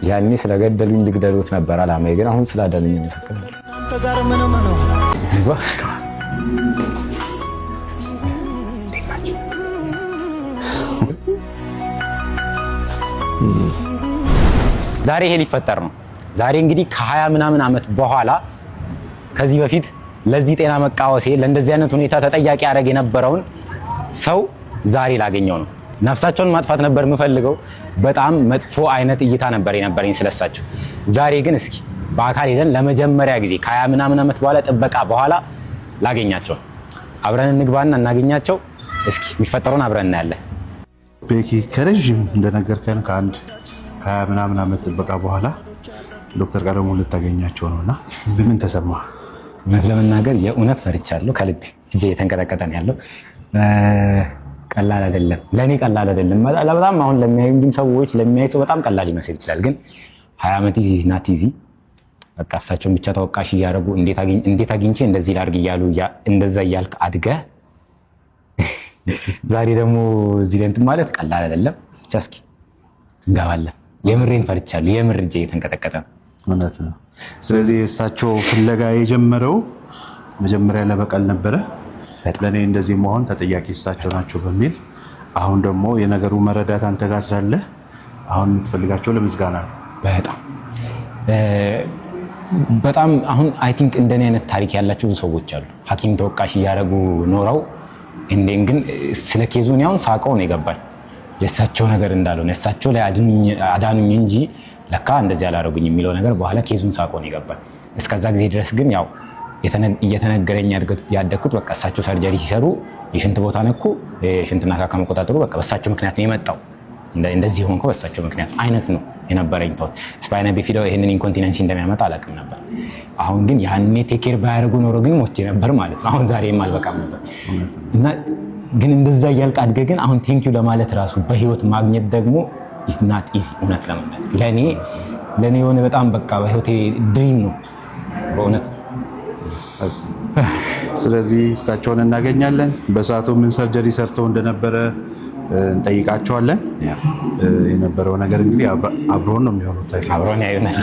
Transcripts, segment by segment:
ያኔ ስለገደሉኝ ልግደሉት ነበር አላማዬ፣ ግን አሁን ስላዳሉኝ መሰከራለሁ። ዛሬ ይሄ ሊፈጠር ነው። ዛሬ እንግዲህ ከ20 ምናምን ዓመት በኋላ ከዚህ በፊት ለዚህ ጤና መቃወሴ ለእንደዚህ አይነት ሁኔታ ተጠያቂ ያደረግ የነበረውን ሰው ዛሬ ላገኘው ነው። ነፍሳቸውን ማጥፋት ነበር የምፈልገው። በጣም መጥፎ አይነት እይታ ነበር የነበረኝ ስለሳቸው። ዛሬ ግን እስኪ በአካል ሄደን ለመጀመሪያ ጊዜ ከ20 ምናምን ዓመት በኋላ ጥበቃ በኋላ ላገኛቸው። አብረን እንግባና እናገኛቸው። እስኪ የሚፈጠረውን አብረን እናያለን። ቤኪ ከረዥም እንደነገርከን ከአንድ ከ20 ምናምን ዓመት ጥበቃ በኋላ ዶክተር ቀለሙ ልታገኛቸው ነውና ምን ተሰማ? እውነት ለመናገር የእውነት ፈርቻለሁ። ከልቤ እጄ የተንቀጠቀጠ ነው ያለው። ቀላል አይደለም፣ ለኔ ቀላል አይደለም። በጣም አሁን ለሚያዩኝ ሰዎች ለሚያይ ሰው በጣም ቀላል ሊመስል ይችላል፣ ግን 20 ዓመት ኢዚ ናት ኢዚ። በቃ እሳቸውን ብቻ ተወቃሽ እያደረጉ እንዴት አግኝቼ እንደዚህ ላድርግ እያሉ እንደዛ እያልክ አድገህ ዛሬ ደግሞ እዚህ ላይ እንትን ማለት ቀላል አይደለም። ብቻ እስኪ እንገባለን። የምሬን ፈርቻለሁ። የምር እጄ የተንቀጠቀጠ ነው። እውነት ነው። ስለዚህ እሳቸው ፍለጋ የጀመረው መጀመሪያ ለበቀል ነበረ፣ ለእኔ እንደዚህ መሆን ተጠያቂ እሳቸው ናቸው በሚል አሁን ደግሞ የነገሩ መረዳት አንተ ጋር ስላለ አሁን የምትፈልጋቸው ለምስጋና ነው። በጣም አሁን አይ ቲንክ እንደኔ አይነት ታሪክ ያላቸው ብዙ ሰዎች አሉ፣ ሐኪም ተወቃሽ እያደረጉ ኖረው እንደን ግን ስለ ኬዙን ያውን ሳቀው ነው የገባኝ የእሳቸው ነገር እንዳልሆነ እሳቸው ላይ አዳኑኝ እንጂ ለካ እንደዚህ አላደረጉኝ የሚለው ነገር በኋላ ኬዙን ሳቀው ነው የገባኝ። እስከዛ ጊዜ ድረስ ግን ያው እየተነገረኝ ያደግኩት በቃ እሳቸው ሰርጀሪ ሲሰሩ የሽንት ቦታ ነኩ፣ የሽንትና ካካ መቆጣጠሩ በቃ በእሳቸው ምክንያት ነው የመጣው፣ እንደዚህ ሆንኩ በእሳቸው ምክንያት አይነት ነው የነበረኝ ተውት። ስፓይና ቢፊዳ ይሄንን ኢንኮንቲነንሲ እንደሚያመጣ አላውቅም ነበር። አሁን ግን ያኔ ቴኬር ባያደርጉ ኖሮ ግን ሞቼ ነበር ማለት ነው። አሁን ዛሬም አልበቃም ነበር እና ግን እንደዛ እያልክ አድገህ ግን አሁን ቴንኪው ለማለት ራሱ በህይወት ማግኘት ደግሞ ኢዝ ናት ኢዚ። እውነት ለመናገር ለኔ የሆነ በጣም በቃ በህይወቴ ድሪም ነው በእውነት። ስለዚህ እሳቸውን እናገኛለን። በሰዓቱ ምን ሰርጀሪ ሰርተው እንደነበረ እንጠይቃቸዋለን። የነበረው ነገር እንግዲህ አብሮን ነው የሚሆነው። አብሮን ያዩናል።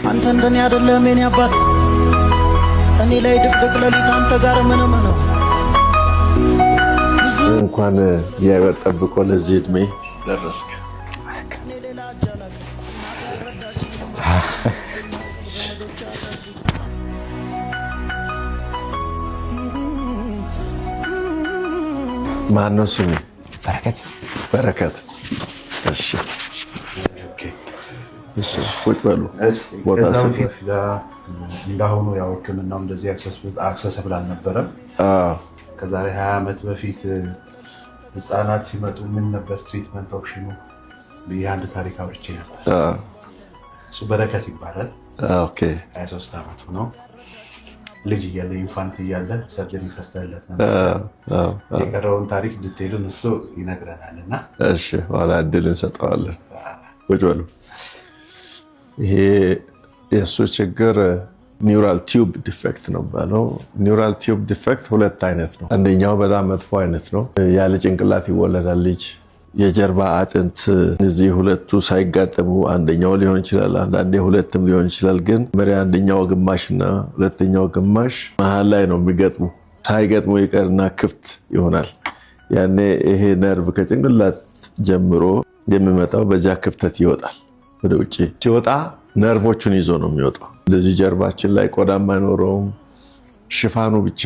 አንተ እንደኔ አይደለም የኔ አባት፣ እኔ ላይ ድቅድቅ ሌሊት አንተ ጋር ምን ነው እንኳን ያይወጥ ጠብቆ ለዚህ እድሜ ደረስክ። ማነው ስሙ? በረከት። እሺ እሺ፣ ቁጭ በሉ። ቦታ ሰፊ እንዳሁኑ ያው ሕክምናው እንደዚህ አክሰስብል አልነበረም። ከዛሬ 20 ዓመት በፊት ህፃናት ሲመጡ ምን ነበር ትሪትመንት ኦፕሽኑ? አንድ ታሪክ አውርቼ ነበር። እሱ በረከት ይባላል። 23 ዓመቱ ነው። ልጅ እያለ ኢንፋንት እያለ ሰርጀሪ ሰርተለት ነበር። የቀረውን ታሪክ ዲቴይሉን እሱ ይነግረናል እና እሺ፣ ኋላ እድል እንሰጠዋለን። ቁጭ በሉ። ይሄ የእሱ ችግር ኒውራል ቲዩብ ዲፌክት ነው ባለው። ኒውራል ቲዩብ ዲፌክት ሁለት አይነት ነው። አንደኛው በጣም መጥፎ አይነት ነው። ያለ ጭንቅላት ይወለዳል ልጅ። የጀርባ አጥንት እነዚህ ሁለቱ ሳይጋጠሙ አንደኛው ሊሆን ይችላል፣ አንዳንዴ ሁለትም ሊሆን ይችላል። ግን መሪያ አንደኛው ግማሽና ሁለተኛው ግማሽ መሀል ላይ ነው የሚገጥሙ። ሳይገጥሙ ይቀርና ክፍት ይሆናል። ያኔ ይሄ ነርቭ ከጭንቅላት ጀምሮ የሚመጣው በዚያ ክፍተት ይወጣል። ወደ ውጭ ሲወጣ ነርቮቹን ይዞ ነው የሚወጣው። እንደዚህ ጀርባችን ላይ ቆዳም አይኖረውም፣ ሽፋኑ ብቻ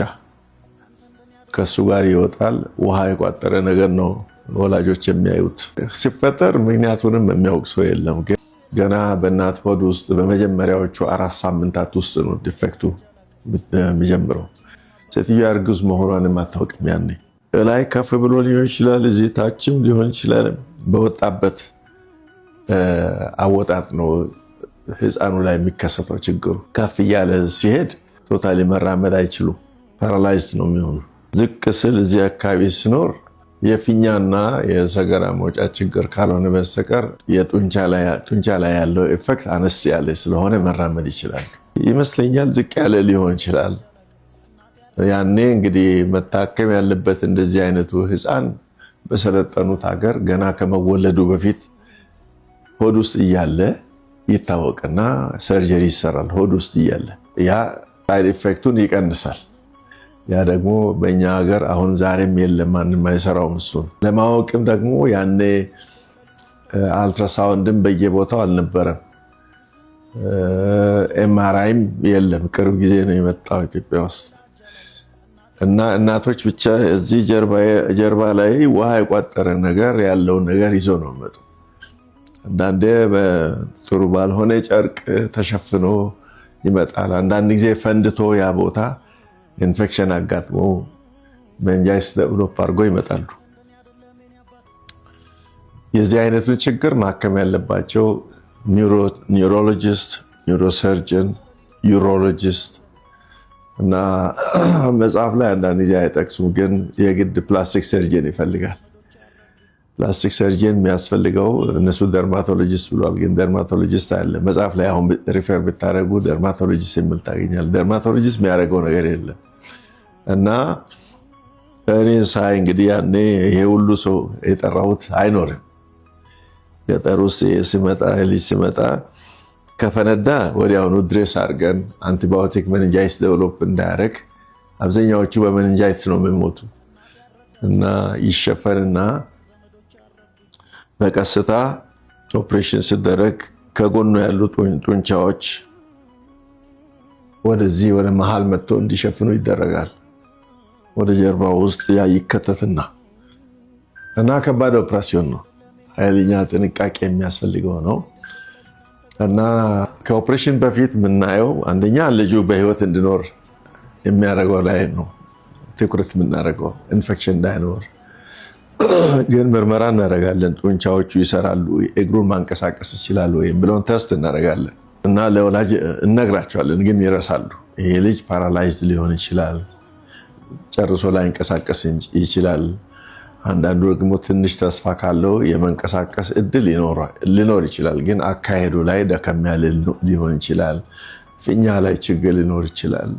ከሱ ጋር ይወጣል። ውሃ የቋጠረ ነገር ነው ወላጆች የሚያዩት። ሲፈጠር ምክንያቱንም የሚያውቅ ሰው የለም። ግን ገና በእናት ሆድ ውስጥ በመጀመሪያዎቹ 4 ሳምንታት ውስጥ ነው ዲፌክቱ የሚጀምረው። ሴትዮዋ እርጉዝ መሆኗንም አታውቅም። ያኔ ላይ ከፍ ብሎ ሊሆን ይችላል፣ እዚህ ታችም ሊሆን ይችላል። በወጣበት አወጣጥ ነው ህፃኑ ላይ የሚከሰተው ችግሩ። ከፍ እያለ ሲሄድ ቶታሊ መራመድ አይችሉም፣ ፓራላይዝድ ነው የሚሆኑ። ዝቅ ስል እዚህ አካባቢ ሲኖር የፊኛና የሰገራ መውጫ ችግር ካልሆነ በስተቀር የጡንቻ ላይ ያለው ኢፌክት አነስ ያለ ስለሆነ መራመድ ይችላል ይመስለኛል። ዝቅ ያለ ሊሆን ይችላል። ያኔ እንግዲህ መታከም ያለበት እንደዚህ አይነቱ ህፃን በሰለጠኑት ሀገር ገና ከመወለዱ በፊት ሆድ ውስጥ እያለ ይታወቅና ሰርጀሪ ይሰራል። ሆድ ውስጥ እያለ ያ ሳይድ ኢፌክቱን ይቀንሳል። ያ ደግሞ በእኛ ሀገር አሁን ዛሬም የለም፣ ማንም አይሰራውም። እሱን ለማወቅም ደግሞ ያኔ አልትራሳውንድም በየቦታው አልነበረም፣ ኤምአርአይም የለም። ቅርብ ጊዜ ነው የመጣው ኢትዮጵያ ውስጥ እና እናቶች ብቻ እዚህ ጀርባ ላይ ውሃ የቋጠረ ነገር ያለውን ነገር ይዞ ነው መጡ። አንዳንዴ በጥሩ ባልሆነ ጨርቅ ተሸፍኖ ይመጣል። አንዳንድ ጊዜ ፈንድቶ ያ ቦታ ኢንፌክሽን አጋጥሞ ሜኒንጃይቲስ ዴቨሎፕ አድርጎ ይመጣሉ። የዚህ አይነቱን ችግር ማከም ያለባቸው ኒውሮሎጂስት፣ ኒውሮሰርጀን፣ ዩሮሎጂስት እና መጽሐፍ ላይ አንዳንድ ጊዜ አይጠቅሱም፣ ግን የግድ ፕላስቲክ ሰርጀን ይፈልጋል። ፕላስቲክ ሰርጀን የሚያስፈልገው እነሱ ደርማቶሎጂስት ብሏል፣ ግን ደርማቶሎጂስት አለ መጽሐፍ ላይ አሁን ሪፈር ብታደረጉ ደርማቶሎጂስት የሚል ታገኛል። ደርማቶሎጂስት የሚያደርገው ነገር የለም። እና እኔ ሳይ እንግዲህ ያኔ ይሄ ሁሉ ሰው የጠራሁት አይኖርም። ገጠር ውስጥ ሲመጣ ልጅ ሲመጣ ከፈነዳ ወዲያውኑ ድሬስ አድርገን አንቲባዮቲክ ሜኒንጃይቲስ ዴቨሎፕ እንዳያደርግ፣ አብዛኛዎቹ በሜኒንጃይቲስ ነው የሚሞቱ እና ይሸፈንና በቀስታ ኦፕሬሽን ሲደረግ ከጎኑ ያሉ ጡንቻዎች ወደዚህ ወደ መሃል መጥቶ እንዲሸፍኑ ይደረጋል። ወደ ጀርባ ውስጥ ያ ይከተትና እና ከባድ ኦፕሬሽን ነው። ኃይለኛ ጥንቃቄ የሚያስፈልገው ነው። እና ከኦፕሬሽን በፊት የምናየው አንደኛ ልጁ በህይወት እንዲኖር የሚያደርገው ላይ ነው ትኩረት የምናደርገው፣ ኢንፌክሽን እንዳይኖር። ግን ምርመራ እናደርጋለን። ጡንቻዎቹ ይሰራሉ፣ እግሩን ማንቀሳቀስ ይችላሉ ወይም ብለውን ተስት እናደርጋለን እና ለወላጅ እነግራቸዋለን። ግን ይረሳሉ። ይሄ ልጅ ፓራላይዝድ ሊሆን ይችላል፣ ጨርሶ ላይንቀሳቀስ ይችላል። አንዳንዱ ደግሞ ትንሽ ተስፋ ካለው የመንቀሳቀስ እድል ሊኖር ይችላል። ግን አካሄዱ ላይ ደከም ያለ ሊሆን ይችላል። ፊኛ ላይ ችግር ሊኖር ይችላል።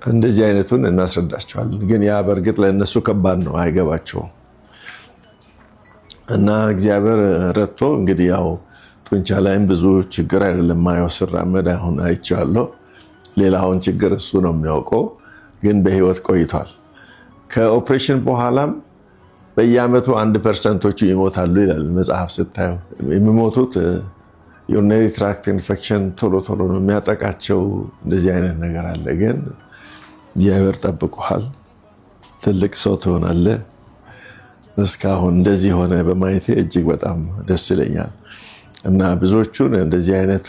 እንደዚህ አይነቱን እናስረዳቸዋለን። ግን ያ በእርግጥ ለእነሱ ከባድ ነው፣ አይገባቸውም። እና እግዚአብሔር ረድቶ እንግዲህ ያው ጡንቻ ላይም ብዙ ችግር አይደለም ማየው፣ ስራመድ አሁን አይቼዋለሁ። ሌላውን ችግር እሱ ነው የሚያውቀው። ግን በህይወት ቆይቷል። ከኦፕሬሽን በኋላም በየአመቱ 1% ይሞታሉ ይላል መጽሐፍ ስታዩ። የሚሞቱት ዩሪነሪ ትራክት ኢንፌክሽን ቶሎ ነው የሚያጠቃቸው። እንደዚህ አይነት ነገር አለ። ግን እግዚአብሔር ጠብቆሃል፣ ትልቅ ሰው ትሆናለህ። እስካሁን እንደዚህ ሆነ በማየቴ እጅግ በጣም ደስ ይለኛል። እና ብዙዎቹን እንደዚህ አይነቱ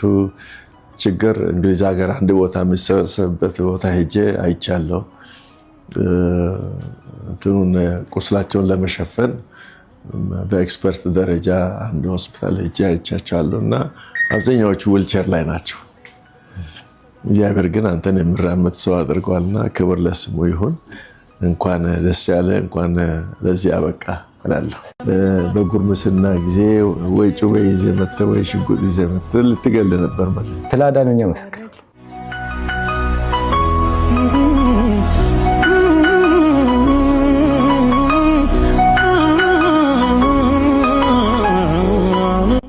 ችግር እንግሊዝ ሀገር አንድ ቦታ የሚሰበሰብበት ቦታ ሄጄ አይቻለሁ። እንትኑን ቁስላቸውን ለመሸፈን በኤክስፐርት ደረጃ አንድ ሆስፒታል ሄጄ አይቻቸዋለሁ እና አብዛኛዎቹ ዊልቸር ላይ ናቸው። እግዚአብሔር ግን አንተን የሚራመድ ሰው አድርጓልና ክብር ለስሙ ይሁን። እንኳን ደስ ያለ፣ እንኳን ለዚህ አበቃ እላለሁ። በጉርምስና ጊዜ ወይ ጩቤ ይዘህ መተህ ወይ ሽጉጥ ይዘህ መተህ ልትገል ነበር ማለት ነው። ስላዳኑኝ መሰክራለሁ።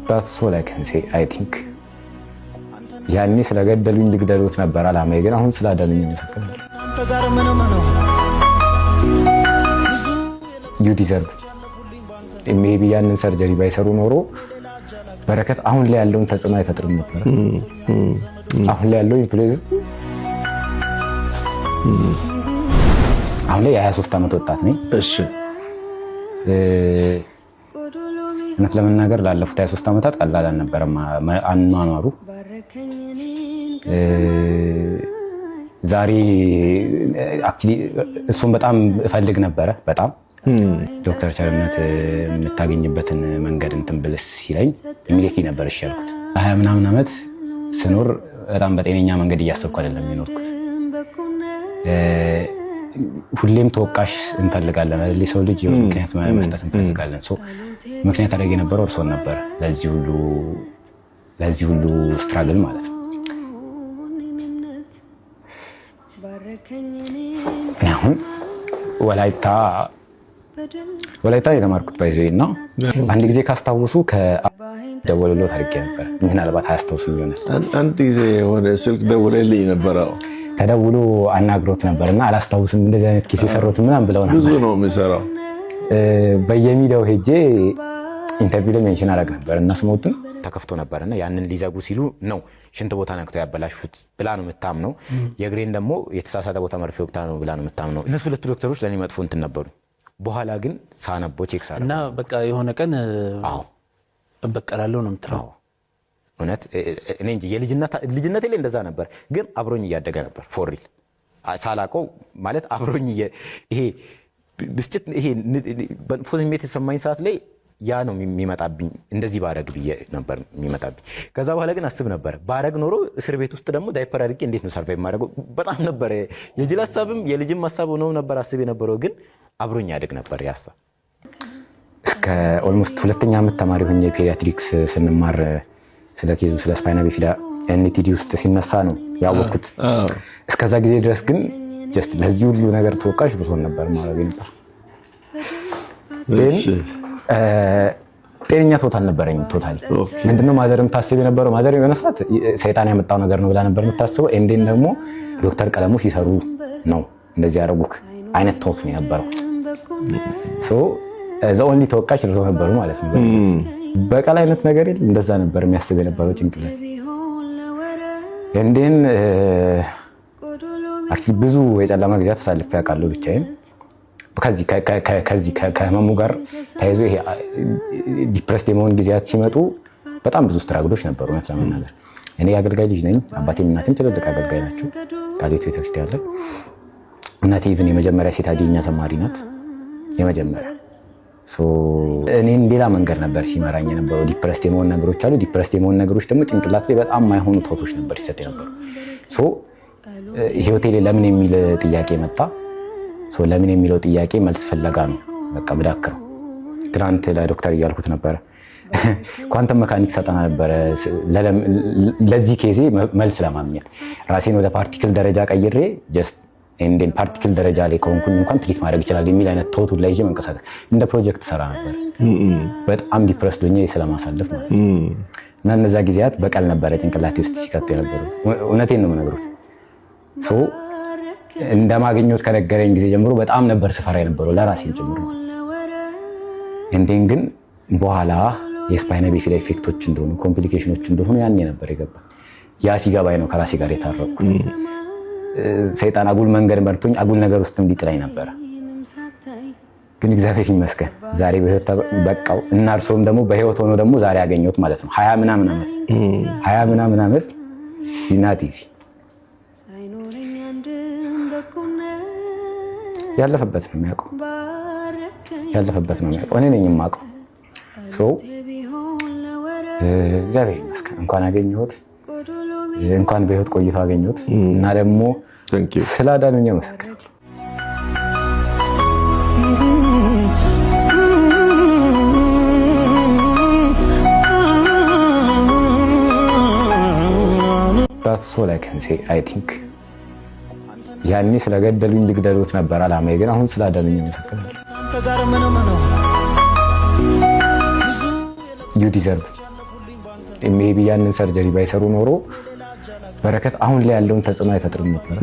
That's all I can say. I think ያኔ ስለገደሉኝ ልግደሉት ነበር አላማዬ። ግን አሁን ስላዳኑኝ መሰክራለሁ። you deserve ሜቢ ያንን ሰርጀሪ ባይሰሩ ኖሮ በረከት አሁን ላይ ያለውን ተጽዕኖ አይፈጥርም ነበር። አሁን ላይ ያለው ኢንፍሉዌንስ አሁን ላይ የ23 ዓመት ወጣት ነኝ። እሺ እውነት ለመናገር ላለፉት 23 ዓመታት ቀላል አልነበረም አኗኗሩ። ዛሬ አክቹሊ እሱን በጣም እፈልግ ነበረ በጣም ዶክተር ቸርነት የምታገኝበትን መንገድ እንትን ብልስ ሲለኝ ኢሚዲየትሊ ነበር እሺ ያልኩት። 20 ምናምን ዓመት ስኖር በጣም በጤነኛ መንገድ እያሰብኩ አይደለም የኖርኩት። ሁሌም ተወቃሽ እንፈልጋለን አይደል? ሰው ልጅ የሆነ ምክንያት መስጠት እንፈልጋለን። ምክንያት አደረገ የነበረው እርሶን ነበር ለዚህ ሁሉ ስትራግል ማለት ነው። አሁን ወላይታ የተማርኩት ባይዘ እና አንድ ጊዜ ካስታውሱ ከደወሉሎት አድርጌ ነበር። ምናልባት አያስታውሱ ይሆናል። አንድ ጊዜ ወደ ስልክ ደውለልኝ ነበረው ተደውሎ አናግሮት ነበር እና አላስታውስም እንደዚህ አይነት ኬስ የሰሩት ምናምን ብለው ነበር። ብዙ ነው የሚሰራው። በየሚዲያው ሄጄ ኢንተርቪው ላይ ሜንሽን አደረግ ነበር እና ስሞትን ተከፍቶ ነበርና ያንን ሊዘጉ ሲሉ ነው ሽንት ቦታ ነክተው ያበላሹት ብላ ነው የምታምነው። የእግሬን ደግሞ የተሳሳተ ቦታ መርፌ ወቅታ ነው ብላ ነው የምታምነው። እነሱ ሁለቱ ዶክተሮች ለእኔ መጥፎ እንትን ነበሩ። በኋላ ግን ሳነቦ ቼክ ሳደርግ እና በቃ የሆነ ቀን እበቀላለሁ ነው የምትለው። እውነት እኔ እንጂ ልጅነቴ ላይ እንደዛ ነበር፣ ግን አብሮኝ እያደገ ነበር። ፎሪል ሳላውቀው ማለት አብሮኝ ይሄ ብስጭት ይሄ በመጥፎ ስሜት የተሰማኝ ሰዓት ላይ ያ ነው የሚመጣብኝ። እንደዚህ ባረግ ብዬ ነበር የሚመጣብኝ። ከዛ በኋላ ግን አስብ ነበር ባረግ ኖሮ እስር ቤት ውስጥ ደግሞ ዳይፐር አድርጌ እንዴት ነው ሰርቫይቭ ማድረገው? በጣም ነበር የጅል ሀሳብም የልጅም ሀሳብ ነው ነበር አስብ የነበረው፣ ግን አብሮኝ ያደግ ነበር ያ ሀሳብ። እስከ ኦልሞስት 2ኛ ዓመት ተማሪ ሆኜ ፔዲያትሪክስ ስንማር ስለ ኬዙ ስለ ስፓይና ቢፊዳ ኤንቲዲ ውስጥ ሲነሳ ነው ያወቅኩት። እስከዛ ጊዜ ድረስ ግን ጀስት ለዚህ ሁሉ ነገር ተወቃሽ ብሶን ነበር ማለት ነበር። ጤነኛ ቶታል ነበረኝ። ቶታል ምንድነው ማዘርም ታስብ የነበረው ማዘር የሆነ ሰዓት ሰይጣን ያመጣው ነገር ነው ብላ ነበር የምታስበው። ኤንዴን ደግሞ ዶክተር ቀለሙ ሲሰሩ ነው እንደዚህ ያደረጉክ አይነት ቶት ነው የነበረው። ዘ ኦንሊ ተወቃሽ እርሶ ነበሩ ማለት ነው። በቀል አይነት ነገር የለም። እንደዛ ነበር የሚያስብ የነበረው ጭንቅላት። ኤንዴን አክቹሊ ብዙ የጨለማ ጊዜያት ተሳልፌ ያውቃለሁ ብቻዬን። ከዚህ ከህመሙ ጋር ተያይዞ ይሄ ዲፕረስድ የመሆን ጊዜያት ሲመጡ በጣም ብዙ ስትራግሎች ነበሩ። እውነት ለመናገር እኔ የአገልጋይ ልጅ ነኝ። አባቴም እናቴም ትልልቅ አገልጋይ ናቸው ቃሊቲ ቤተክርስቲያን ላይ። እናቴ ኢቭን የመጀመሪያ ሴት አዲኛ ዘማሪ ናት። የመጀመሪያ እኔን ሌላ መንገድ ነበር ሲመራኝ የነበረው። ዲፕረስድ የመሆን ነገሮች አሉ። ዲፕረስድ የመሆን ነገሮች ደግሞ ጭንቅላት ላይ በጣም ማይሆኑ ቶቶች ነበር ሲሰጥ የነበሩ። ህይወቴ ላይ ለምን የሚል ጥያቄ መጣ። ለምን የሚለው ጥያቄ መልስ ፈለጋ ነው በቃ ብዳክረው። ትናንት ለዶክተር እያልኩት ነበረ ኳንተም መካኒክስ ሰጠና ነበረ ለዚህ ኬዜ መልስ ለማግኘት ራሴን ወደ ፓርቲክል ደረጃ ቀይሬ ጀስት ኤንዴን ፓርቲክል ደረጃ ላይ ከሆንኩኝ እንኳን ትሪት ማድረግ ይችላል የሚል አይነት ቶቱን ላይ ይዤ መንቀሳቀስ እንደ ፕሮጀክት ሰራ ነበር። በጣም ዲፕረስድ ሆኜ ስለማሳለፍ ማለት ነው። እና እነዛ ጊዜያት በቀል ነበረ ጭንቅላቴ ውስጥ ሲከቱ የነበሩት። እውነቴን ነው የምነግሩት። እንደማገኘት ከነገረኝ ጊዜ ጀምሮ በጣም ነበር ስፈራ የነበረው ለራሴን ጭምር ማለት ነው። ኤንዴን ግን በኋላ የስፓይና ቢፊዳ ኢፌክቶች እንደሆኑ ኮምፕሊኬሽኖች እንደሆኑ ያኔ ነበር የገባ። ያ ሲገባኝ ነው ከራሴ ጋር የታረቅኩት። ሰይጣን አጉል መንገድ መርቶኝ አጉል ነገር ውስጥ እንዲጥላኝ ነበረ። ግን እግዚአብሔር ይመስገን ዛሬ በህይወት በቃው እና እርሶም ደግሞ በህይወት ሆኖ ደግሞ ዛሬ ያገኘሁት ማለት ነው። 20 ምናምን ዓመት ይናቲዚ ያለፈበት ነው የሚያውቀው። እኔ ነኝ የማውቀው። እግዚአብሔር ይመስገን እንኳን አገኘሁት፣ እንኳን በህይወት ቆይቶ አገኘሁት እና ደግሞ ስላዳኑኝ አመሰግናለሁ። That's all I can say. I think ያኔ ስለገደሉኝ ልግደሉት ነበር አላማዬ፣ ግን አሁን ስላዳኑኝ አመሰግናለሁ። You deserve ሜቢ ያንን ሰርጀሪ ባይሰሩ ኖሮ በረከት አሁን ላይ ያለውን ተጽዕኖ አይፈጥርም ነበር።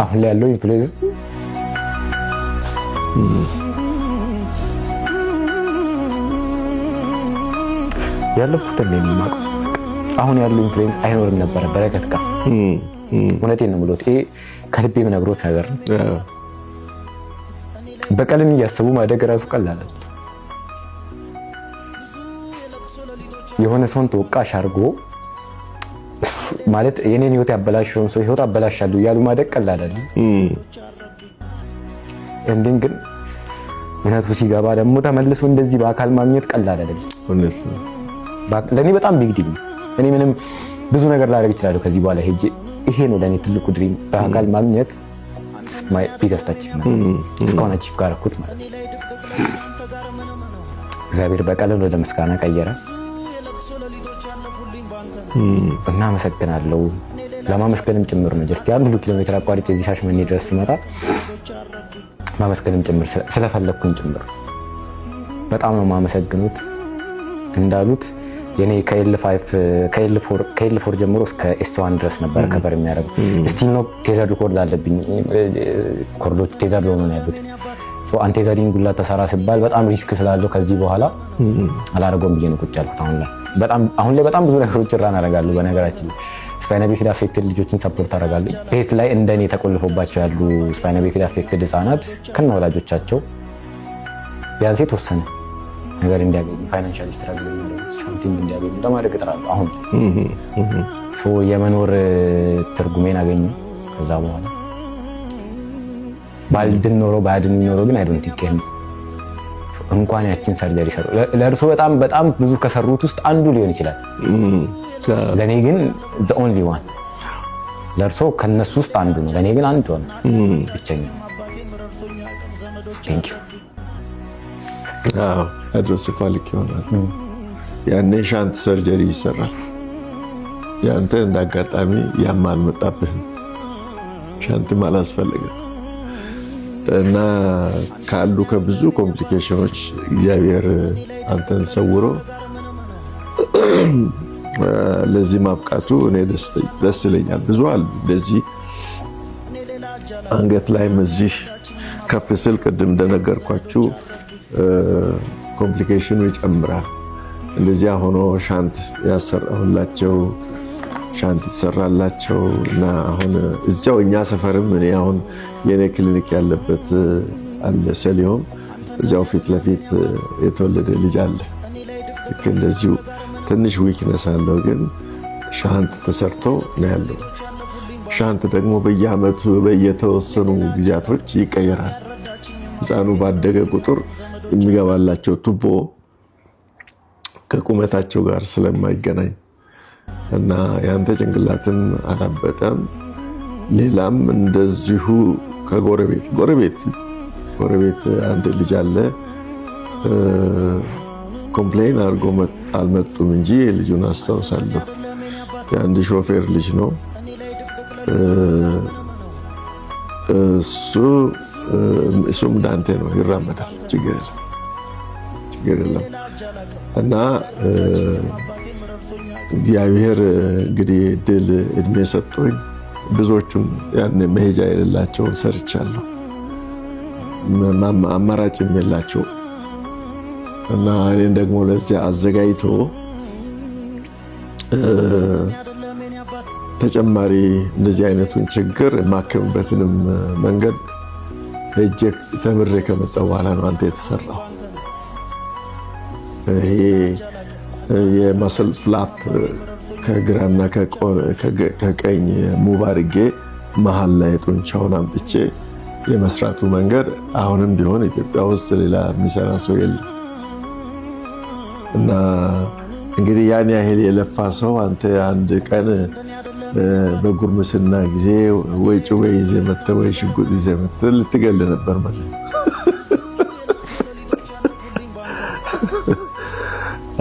አሁን ላይ ያለው ኢንፍሉዌንስ ያለፉትን ላይ የሚማቀው አሁን ያለው ኢንፍሉዌንስ አይኖርም ነበር በረከት ጋር። እውነቴን ነው የምልዎት። ይሄ ከልቤ የምነግሮት ነገር ነው። በቀልን እያሰቡ ማደግ ራሱ ቀላል አይደለም። የሆነ ሰውን ተወቃሽ አድርጎ ማለት የኔን ህይወት ያበላሽውን ሰው ህይወት አበላሻለሁ እያሉ ማደግ ቀላል አይደለም። እንዴን ግን እውነቱ ሲገባ ደግሞ ተመልሶ እንደዚህ በአካል ማግኘት ቀላል አይደለም። እውነት ነው። ለኔ በጣም ቢግ ዲል ነው። እኔ ምንም ብዙ ነገር ላደርግ እችላለሁ ከዚህ በኋላ ሄጄ፣ ይሄ ነው ለኔ ትልቁ ድሪም፣ በአካል ማግኘት ማይ ቢገስት አቺቭመንት እስካሁን አቺቭ ካረኩት ማለት ነው። እግዚአብሔር በቀለም ወደ ምስጋና ቀየረ እና አመሰግናለሁ። ለማመስገንም ጭምር ነው ጀስት ያን ሁሉ ኪሎ ሜትር አቋርጬ እዚህ ሻሸመኔ ድረስ ስመጣ ማመስገንም ጭምር ስለፈለኩኝ ጭምር በጣም ነው የማመሰግኑት። እንዳሉት የኔ ከኤል4 ጀምሮ እስከ ኤስ1 ድረስ ነበር ከበር የሚያደርገው። ስቲል ነው ቴዘር ሪኮርድ አለብኝ። ኮርዶች ቴዘር ሆኖ ነው ያሉት። አንቴዘሪንግ ሁላ ተሰራ ሲባል በጣም ሪስክ ስላለው ከዚህ በኋላ አላደርገውም ብዬ ነው ቁጭ ያልኩት። አሁን ላይ በጣም ብዙ ነገሮች ራን አደርጋለሁ። በነገራችን ስፓይናል ቢፊድ አፌክትድ ልጆችን ሰፖርት አደርጋለሁ። ቤት ላይ እንደኔ ተቆልፎባቸው ያሉ ስፓይናል ቢፊድ አፌክትድ ህጻናት ከነ ወላጆቻቸው ቢያንስ የተወሰነ ነገር እንዲያገኙ ፋይናንሻል ስትራግል ሳምቲንግ እንዲያገኙ ለማድረግ እጥራለሁ። አሁን የመኖር ትርጉሜን አገኘ። ከዛ በኋላ ባልድን ኖሮ ባያድን ኖሮ ግን አይ ዶንት ቲንክ እንኳን ያችን ሰርጀሪ ሰሩ ለእርሱ በጣም ብዙ ከሰሩት ውስጥ አንዱ ሊሆን ይችላል። ለኔ ግን the only one ለእርሱ ከነሱ ውስጥ አንዱ ነው። ለኔ ግን አንዱ ነው ብቸኛ። thank you ሃይድሮሴፋሊክ ይሆናል። ያኔ ሻንት ሰርጀሪ ይሰራል። ያንተ እንዳጋጣሚ ያም አልመጣብህም፣ ሻንትም አላስፈለገም እና ካሉ ከብዙ ኮምፕሊኬሽኖች እግዚአብሔር አንተን ሰውሮ ለዚህ ማብቃቱ እኔ ደስ ይለኛል። ብዙ አሉ እንደዚህ አንገት ላይም እዚህ ከፍ ስል ቅድም እንደነገርኳችሁ ኮምፕሊኬሽኑ ይጨምራል። እንደዚያ ሆኖ ሻንት ያሰራሁላቸው ሻንት የተሰራላቸው እና አሁን እዚያው እኛ ሰፈርም እኔ አሁን የኔ ክሊኒክ ያለበት አለ ሰሊሆም፣ እዚያው ፊት ለፊት የተወለደ ልጅ አለ። ልክ እንደዚሁ ትንሽ ዊክነስ አለው፣ ግን ሻንት ተሰርቶ ነው ያለው። ሻንት ደግሞ በየአመቱ በየተወሰኑ ጊዜያቶች ይቀየራል። ህፃኑ ባደገ ቁጥር የሚገባላቸው ቱቦ ከቁመታቸው ጋር ስለማይገናኝ እና ያንተ ጭንቅላትን አላበጠም። ሌላም እንደዚሁ ከጎረቤት አንድ ልጅ አለ። ኮምፕሌን አድርጎ አልመጡም እንጂ ልጁን አስታውሳለሁ። የአንድ ሾፌር ልጅ ነው እሱም ዳንቴ ነው፣ ይራመዳል፣ ችግር የለም እና እግዚአብሔር እንግዲህ እድሜ ሰጥቶኝ ብዙዎቹን ያን መሄጃ የሌላቸው ሰርቻለሁ፣ አማራጭም የላቸው እና እኔን ደግሞ ለዚያ አዘጋጅቶ ተጨማሪ እንደዚህ አይነቱን ችግር ማከምበትንም መንገድ ሄጄ ተምሬ ከመጣ በኋላ ነው አንተ የተሰራው። ይሄ የመስል ፍላፕ ከግራና ከቀኝ ሙቭ አድርጌ መሀል ላይ ጡንቻውን አምጥቼ የመስራቱ መንገድ አሁንም ቢሆን ኢትዮጵያ ውስጥ ሌላ የሚሰራ ሰው የለም እና እንግዲህ ያን ያህል የለፋ ሰው አንተ አንድ ቀን በጉርምስና ጊዜ ወይ ጭዌ ይዘህ መጥተህ ወይ ሽጉጥ ይዘህ መጥተህ ልትገል ነበር ማለት ነው።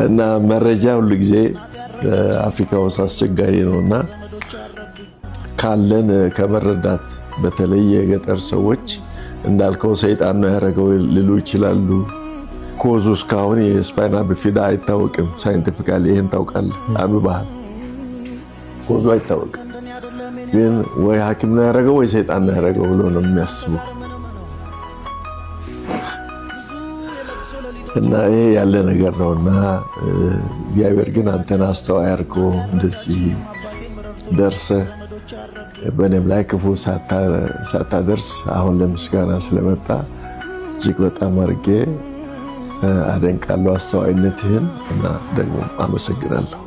እና መረጃ ሁሉ ጊዜ አፍሪካ ውስጥ አስቸጋሪ ነውና ካለን ከመረዳት በተለይ የገጠር ሰዎች እንዳልከው ሰይጣን ነው ያደረገው ሊሉ ይችላሉ። ኮዙ እስካሁን የስፓይናል ቢፊዳ አይታወቅም። ሳይንቲፊካሊ ይሄን ታውቃለህ? አንብበሃል? ኮዙ አይታወቅም፣ ግን ወይ ሐኪም ነው ያደረገው ወይ ሰይጣን ነው ያደረገው ብሎ ነው የሚያስበው። እና ይሄ ያለ ነገር ነውና እግዚአብሔር ግን አንተን አስተዋይ አድርጎ እንደዚህ ደርሰህ በእኔም ላይ ክፉ ሳታደርስ አሁን ለምስጋና ስለመጣ እጅግ በጣም አድርጌ አደንቃለሁ አስተዋይነትህን እና ደግሞ አመሰግናለሁ።